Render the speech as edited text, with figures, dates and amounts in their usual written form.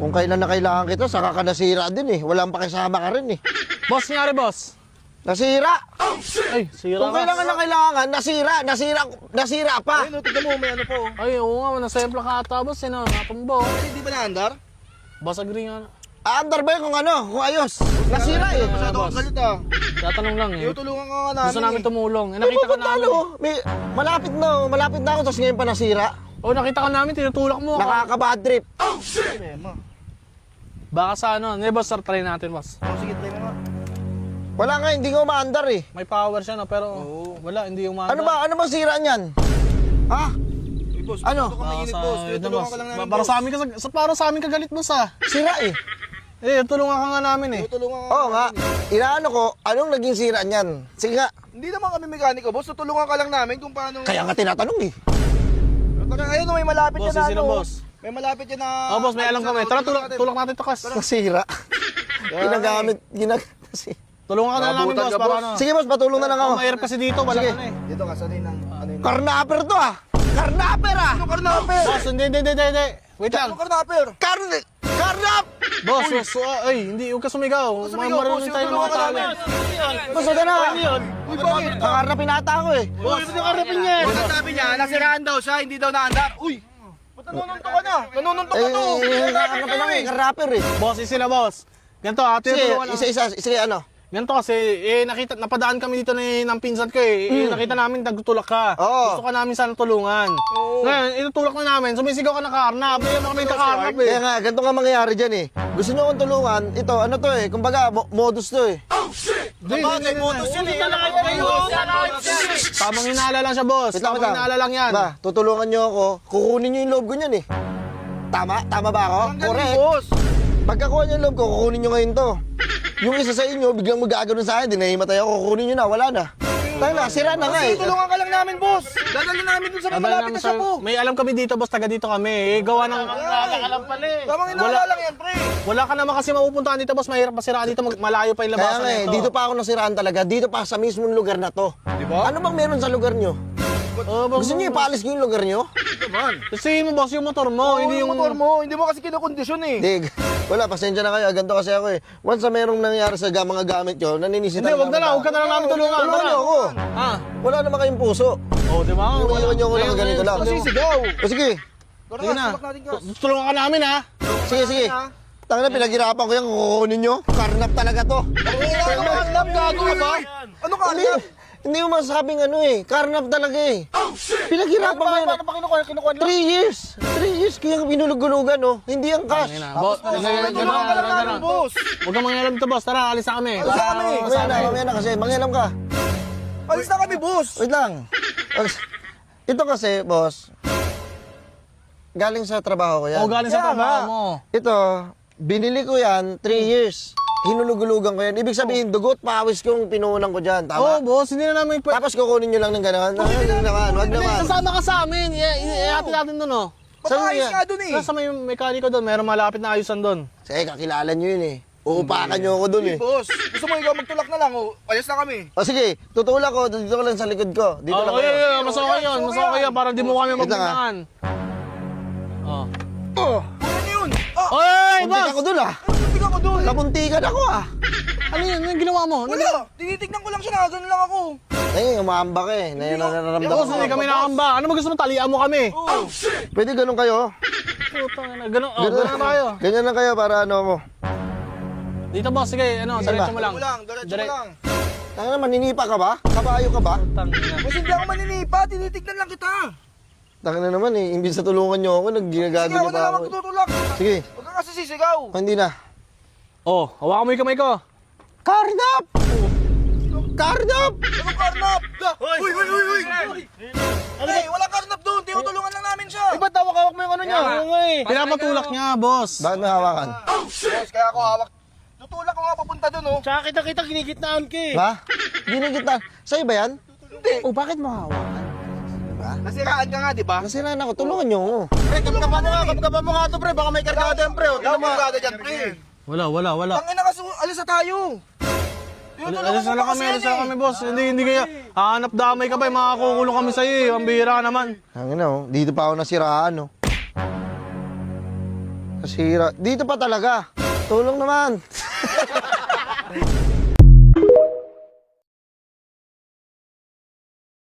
Kung kailan na kailangan kita, saka ka nasira din eh. Walang pakisama ka rin eh. Boss, nangyari boss? Nasira! Ay, sira Kung ka. kailangan na kailangan, nasira pa! Ayun, tignan mo, may ano po. Ay, oo nga, nasempla ka ata boss, eh, no? Natumbo. Hindi ba na-andar? Boss, agree nga. Aandar ba yun kung ano? Kung ayos? Nasira eh. Masyado boss. kang galit ah. Tatanong lang eh. Tutulungan ka nga namin. Gusto namin tumulong. Eh, Ay, nakita ka pupunta namin. ano? Malapit na ako, tapos ngayon pa nasira. Oh, nakita ka namin, tinutulak mo ako. Nakaka-bad trip. Problema. Baka sa ano, hindi boss, try natin boss. Oh, sige, try mo nga. Wala nga, hindi ko maandar eh. May power siya no, pero wala, hindi umanda. Ano ba sira niyan? Ha? Uy, boss, Ano? gusto ko mainit, boss. Tutulungan ka lang namin, Para boss. sa amin ka, para sa amin kagalit boss ah. Sira eh. Eh, tulungan ka nga namin eh. Tutulungan ka Oo nga. namin. Inaano ko, anong naging sira niyan? Sige nga. Hindi naman kami mekaniko, boss. Tutulungan ka lang namin kung paano... Kaya nga tinatanong eh. Ayun, may malapit Boss, yan na sino, ano. boss? May malapit yan na... Oh boss, may alam kami. Tara, tulak natin to kas. Nasira. Ginagamit. Tulungan ka na namin Naabutan boss, ka, para boss. ano. Sige boss, patulong na lang ako. Oh, mahirap kasi dito, wala Sige. ka na eh. Dito ka, sanay ng... Ano yun? Karnaper to ah. Karnaper ah. Ano karnaper? Boss, hindi. Wait lang. Ano karnaper? Karnap! Boss, ay, hindi, huwag ka sumigaw. sumigaw, Marunong boss, tayo ng mga tulungan ka tali. namin. Boss, wala na. Uy, bakit? Nangarnapin ata ako eh. Boss, ano karnapin niya? Boss, ang sabi niya, nasiraan daw siya, hindi daw naandar. Uy! Ba't nanununto ka na? Nanununto ka to! Nangarapin lang eh. Karnaper eh. Boss, sila boss. Ganito, Sige, tinutulungan lang. isa-isa. Sige, ano? Ganito kasi, napadaan kami dito ng pinsan ko nakita namin nagtutulak ka. Oo. Gusto ka namin sana tulungan. Oo. Ngayon, itutulak na namin, sumisigaw ka na karnap. Hindi mo kami kakarnap eh. Kaya nga, ganito nga mangyayari dyan eh. Gusto nyo akong tulungan, ito, ano to eh, kumbaga, modus to eh. Bagay, modus yun eh. Tamang hinala lang siya, boss. Wait lang, Tamang hinala lang yan. Ba, tutulungan nyo ako, kukunin nyo yung loob ko niyan eh. Tama? Tama ba ako? Ang galing, Correct. boss! Pagkakuha nyo yung loob ko, kukunin nyo ngayon to. Yung isa sa inyo, biglang magagano'n sa akin, dinahimatay ako, kukunin nyo na, wala na. Tayo na, sira na nga eh. Tulungan ka lang namin, boss! Dadalhin namin dun sa may Dadala malapit namin na siya po! may alam kami dito, boss. Taga dito kami. Gawa ng... Alam pala eh! Tamang inala lang yan, pre! Wala ka naman kasi mapupuntahan dito, boss. Mahirap masiraan dito. Malayo pa yung Kaya labasan nga eh, nito. dito pa ako nasiraan talaga, dito pa sa mismong lugar na to. Di ba? Ano bang meron sa lugar nyo? Oh, boss, Gusto nyo ipaalis ko yung lugar nyo? Naman! Kasi mo, boss, yung motor mo. Hindi yung... motor mo, hindi mo kasi kinokondisyon eh! Dig, wala, pasensya na kayo, ganito kasi ako eh. Once na merong nangyari sa mga gamit nyo, naninisitan Hindi, wag na lang. Huwag ka na lang namin tulungan. Tulungan nyo ako. Ah. Wala naman kayong puso. Oh, di ba? Yung iwan nyo ako lang ganito lang. Masisigaw! O sige, Tara Sige na, na. sulak natin ka! Tulungan ka namin, ha? sige. Tanga na, pinaghirapan ko yan, kukunin nyo. Karnap talaga to. Ano karnap? Gago ka ba? Ano Hindi, karnap? hindi mo masasabing ano eh. Karnap talaga eh. Pinaghirapan ko yan. Paano pa kinukuha 3 years. 3 years kaya binulugulugan oh. Hindi ang cash. Boss, Tulungan ka lang namin, boss! Huwag kang mangialam dito, boss. Tara, alis na kami. Alis na kami. Mamaya na kasi, mangyalam ka. Alis na kami, boss! Wait lang. Ito kasi, boss, galing sa trabaho ko yan. Oh, galing sa Kaya trabaho nga. mo. Ito, binili ko yan 3 years. Hinulugulugan ko yan. Ibig sabihin, dugot pawis kong pinunan ko dyan. Oh, Tama? boss, hindi na namin... Tapos kukunin nyo lang ng gano'n. Wag naman. Sasama ka sa amin. Ihatid natin doon, oh. Papaayos yan? nga dun eh! Nasa may mekaniko doon. Meron malapit na ayusan doon. Sige, kakilala nyo yun eh. Uupakan nyo ako dun eh. Boss, gusto mo ikaw magtulak na lang, oh. Ayos na kami. O sige, tutulak ko. Dito ko lang sa likod ko. Dito lang Oh, kayo. yeah. Mas okay yun. Mas okay yun. Para di mo kami Wait lang, magbintangan. Oh. Ano yun? Ah! Oy, Muntik boss! ako dun ah. Tingnan ko doon! Napuntikan ako ah. Ano yun? Anong ginawa mo? Wala! Tinitignan ko lang siya, ganun lang ako. Ay, umahamba ka eh. Nararamdaman Boss, ko. hindi kami nakamba. Ano mo gusto mo? Talian mo kami. Oh! Pwede ganun kayo. Putang ina. Ganun na tayo. Ganyan lang kayo para ano ako. Dito, boss. Sige, ano, diretso mo lang. Diretso mo lang. Tanga na, maninipa ka ba? Kabayo ka ba? Putang ina. Boss, hindi ako maninipa, tinitignan lang kita. Tanga na naman eh. Imbis na tulungan nyo ako, Sige, nagginagago ako na na pa lang ako. magtutulak. Sige, Huwag ka kasi sisigaw. hindi na. Oh, hawakan mo yung kamay ko. Karnap! Karnap! Anong karnap? Uy! Hey, wala karnap doon, tinutulungan lang namin siya. Ba't hawak-hawak mo yung ano niya? Pinapatulak niya, boss. Bakit may hawakan? Boss, kaya ako hawak. Tutulak ko nga papunta doon, oh. Tsaka kita ginigitnaan ka eh. Ha? Ginigita. Sa'yo ba yan? Hindi. Oh, bakit mo hawakan? Diba? Nasiraan ka nga, di ba? Nasiraan ako. Tulungan nyo ako. Pre, kapagaba mo nga to, pre. Baka may kargado yan, pre. Tingnan mo. Kargado dyan, pre. Wala. Tangin na kasi, alis na tayo. Alis na lang kami, boss. Hindi kaya. Hanap damay ka ba? Makakukulong kami sa'yo eh. Ang bihira ka naman. Hangin na oh. Dito pa ako nasiraan oh. Nasira. Dito pa talaga. Tulong naman.